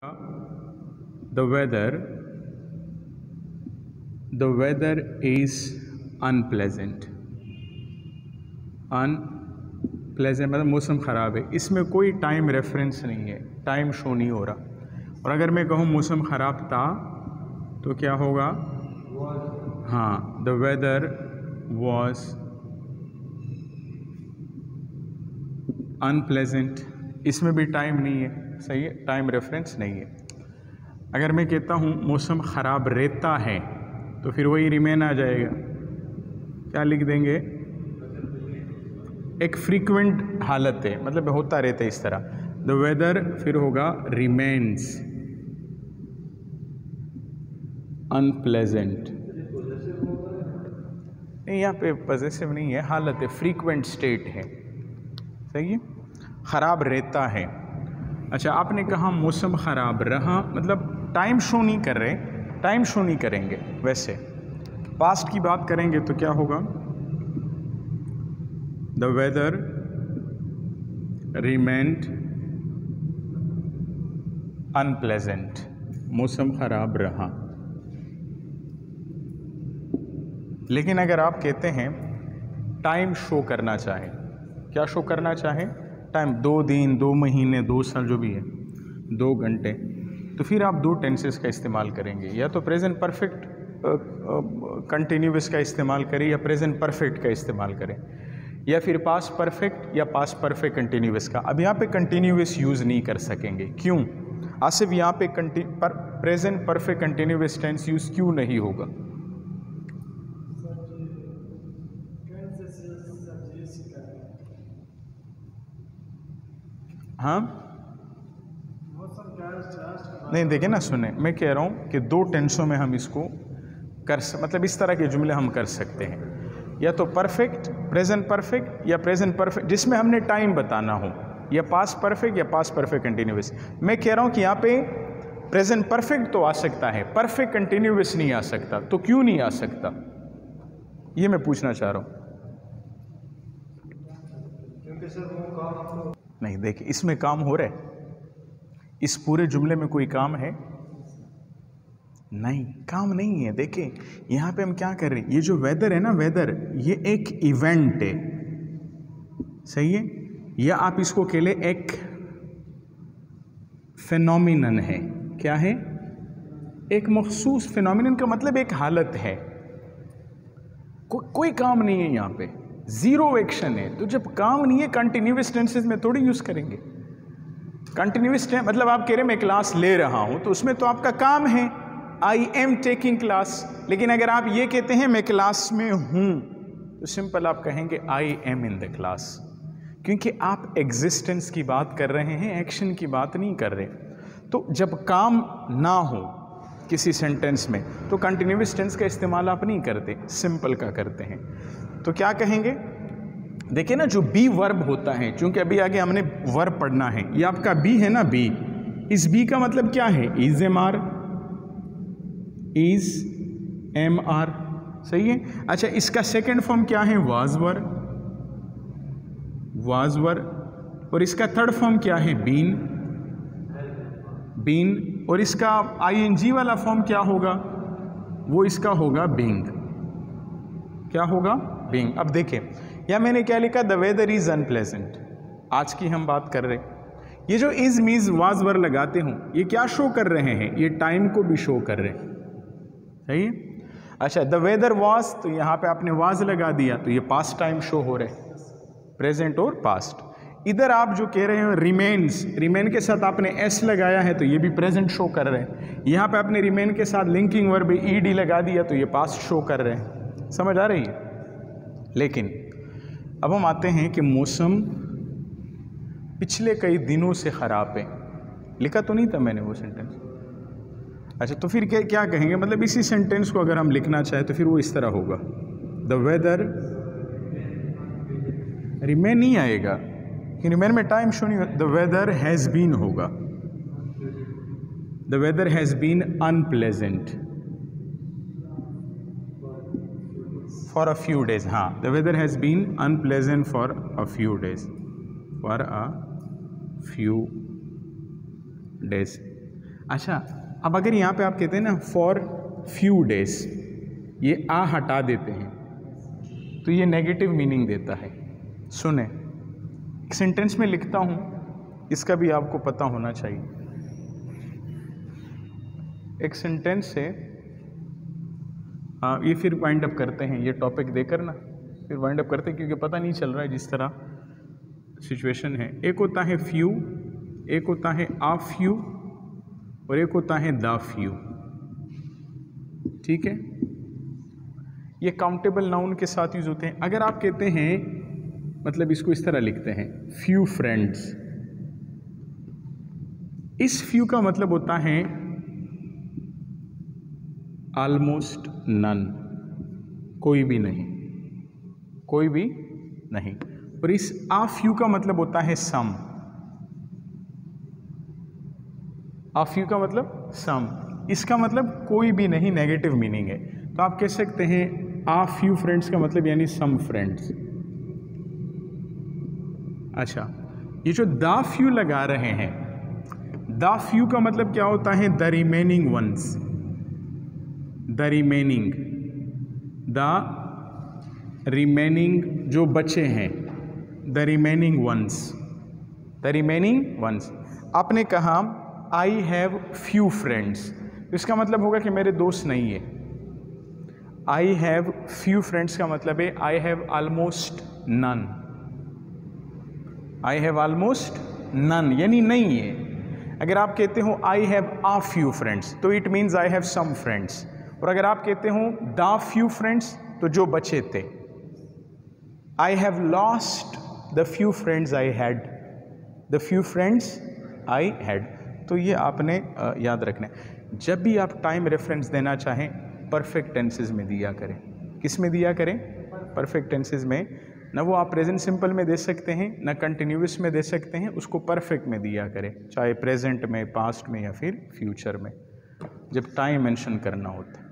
the weather is unpleasant मतलब मौसम ख़राब है। इसमें कोई टाइम रेफरेंस नहीं है, टाइम शो नहीं हो रहा। और अगर मैं कहूँ मौसम ख़राब था तो क्या होगा? हाँ, द वेदर वॉज अनप्लेजेंट। इसमें भी टाइम नहीं है, सही है, टाइम रेफरेंस नहीं है। अगर मैं कहता हूँ मौसम ख़राब रहता है तो फिर वही रिमेन आ जाएगा। क्या लिख देंगे? एक फ्रीक्वेंट हालत है, मतलब होता रहता है इस तरह। द वेदर फिर होगा रिमेन्स अनप्लेजेंट। नहीं, यहाँ पे पॉजेसिव नहीं है, हालत है, फ्रीक्वेंट स्टेट है, सही है, ख़राब रहता है। अच्छा, आपने कहा मौसम ख़राब रहा, मतलब टाइम शो नहीं कर रहे, टाइम शो नहीं करेंगे। वैसे पास्ट की बात करेंगे तो क्या होगा? द वेदर रिमेन्ड अनप्लेजेंट, मौसम ख़राब रहा। लेकिन अगर आप कहते हैं टाइम शो करना चाहें, क्या शो करना चाहें? टाइम, 2 दिन, 2 महीने, 2 साल, जो भी है, 2 घंटे, तो फिर आप 2 टेंसेस का इस्तेमाल करेंगे। या तो प्रेजेंट परफेक्ट कंटिन्यूअस का इस्तेमाल करें या प्रेजेंट परफेक्ट का इस्तेमाल करें, या फिर पास्ट परफेक्ट या पास्ट परफेक्ट कंटिन्यूअस का। अब यहाँ पे कंटिन्यूअस यूज़ नहीं कर सकेंगे। क्यों? आसिफ, यहाँ पे present perfect continuous tense use क्यों नहीं होगा? हाँ, नहीं, देखिए ना, सुने, मैं कह रहा हूँ कि 2 टेंसों में हम इसको मतलब इस तरह के जुमले हम कर सकते हैं, या तो परफेक्ट, प्रेजेंट परफेक्ट, या प्रेजेंट परफेक्ट जिसमें हमने टाइम बताना हो, या पास्ट परफेक्ट या पास्ट परफेक्ट कंटिन्यूअस। मैं कह रहा हूँ कि यहाँ पे प्रेजेंट परफेक्ट तो आ सकता है, परफेक्ट कंटिन्यूअस नहीं आ सकता। तो क्यों नहीं आ सकता, ये मैं पूछना चाह रहा हूँ। नहीं, देखिए, इसमें काम हो रहा है, इस पूरे जुमले में कोई काम है? नहीं, काम नहीं है। देखिए यहाँ पे हम क्या कर रहे हैं, ये जो वेदर है ना, वेदर ये एक इवेंट है, सही है, या आप इसको कह ले एक फिनोमिनन है। क्या है? एक मखसूस फिनोमिनन का मतलब एक हालत है। कोई काम नहीं है यहाँ पे, जीरो एक्शन है। तो जब काम नहीं है, कंटिन्यूअस टेंसेस में थोड़ी यूज करेंगे। कंटिन्यूअस टेंस मतलब आप कह रहे हैं मैं क्लास ले रहा हूं, तो उसमें तो आपका काम है, आई एम टेकिंग क्लास। लेकिन अगर आप ये कहते हैं मैं क्लास में हूं, तो सिंपल आप कहेंगे I am in the class, क्योंकि आप एग्जिस्टेंस की बात कर रहे हैं, एक्शन की बात नहीं कर रहे। तो जब काम ना हो किसी सेंटेंस में तो कंटिन्यूअस टेंस का इस्तेमाल आप नहीं करते, सिंपल का करते हैं। तो क्या कहेंगे? देखिए ना, जो बी वर्ब होता है, क्योंकि अभी आगे हमने वर्ब पढ़ना है, ये आपका बी है ना, बी, इस बी का मतलब क्या है? Is am are, is am are, सही है। अच्छा, इसका सेकंड फॉर्म क्या है? Was were, was were. और इसका थर्ड फॉर्म क्या है? Been, been. और इसका आईएनजी वाला फॉर्म क्या होगा? वो इसका होगा बीइंग। क्या होगा? बीइंग। अब देखिए, या मैंने क्या लिखा? The weather is unpleasant. आज की हम बात कर रहे हैं। ये जो इज मीज वाज वर लगाते हूं, ये क्या शो कर रहे हैं? ये टाइम को भी शो कर रहे हैं, सही है। अच्छा, द वेदर वाज, तो यहां पे आपने वाज लगा दिया, तो ये पास्ट टाइम शो हो रहे हैं, प्रेजेंट और पास्ट। इधर आप जो कह रहे हो रिमेन्स, रिमेन के साथ आपने एस लगाया है, तो ये भी प्रेजेंट शो कर रहे हैं। यहां पे आपने रिमेन के साथ लिंकिंग वर्ब ईडी लगा दिया, तो ये पास्ट शो कर रहे हैं। समझ आ रही है? लेकिन अब हम आते हैं कि मौसम पिछले कई दिनों से ख़राब है। लिखा तो नहीं था मैंने वो सेंटेंस। अच्छा, तो फिर क्या कहेंगे? मतलब इसी सेंटेंस को अगर हम लिखना चाहें तो फिर वो इस तरह होगा, द वेदर रिमेन नहीं आएगा, कि रिमेन में टाइम शो नहीं होगा, द वेदर हैज़ बीन होगा, the weather has been unpleasant for a few days. हाँ, the weather has been unpleasant for a few days, for a few days. अच्छा, अब अगर यहाँ पे आप कहते हैं ना फॉर फ्यू डेज, ये आ हटा देते हैं तो ये नेगेटिव मीनिंग देता है। सुने, एक सेंटेंस में लिखता हूँ, इसका भी आपको पता होना चाहिए। एक सेंटेंस से ये फिर वाइंड अप करते हैं, ये टॉपिक देकर ना फिर वाइंड अप करते हैं, क्योंकि पता नहीं चल रहा है जिस तरह सिचुएशन है। एक होता है फ्यू, एक होता है आ फ्यू और एक होता है द फ्यू। ठीक है, ये काउंटेबल नाउन के साथ यूज होते हैं। अगर आप कहते हैं, मतलब इसको इस तरह लिखते हैं फ्यू फ्रेंड्स, इस फ्यू का मतलब होता है ऑलमोस्ट नन, कोई भी नहीं, कोई भी नहीं। और इस आ फ्यू का मतलब होता है सम, आ फ्यू का मतलब सम, इसका मतलब कोई भी नहीं, नेगेटिव मीनिंग है। तो आप कह सकते हैं आ फ्यू फ्रेंड्स का मतलब यानी सम फ्रेंड्स। अच्छा, ये जो द फ्यू लगा रहे हैं, द फ्यू का मतलब क्या होता है? The remaining ones, the remaining, the remaining जो बचे हैं, the remaining ones, the remaining ones. आपने कहा आई हैव फ्यू फ्रेंड्स, इसका मतलब होगा कि मेरे दोस्त नहीं है। आई हैव फ्यू फ्रेंड्स का मतलब है I have almost none, I have almost none यानी नहीं है। अगर आप कहते हो I have a few friends तो it means I have some friends. और अगर आप कहते हो द फ्यू फ्रेंड्स तो जो बचे थे। I have lost the few friends I had, the few friends I had. तो ये आपने याद रखना है। जब भी आप टाइम रेफरेंस देना चाहें परफेक्ट टेंसेज में दिया करें। किस में दिया करें? परफेक्ट टेंसेज में। ना वो आप प्रेजेंट सिंपल में दे सकते हैं, ना कंटिन्यूअस में दे सकते हैं, उसको परफेक्ट में दिया करें, चाहे प्रेजेंट में, पास्ट में या फिर फ्यूचर में, जब टाइम मेंशन करना होता है।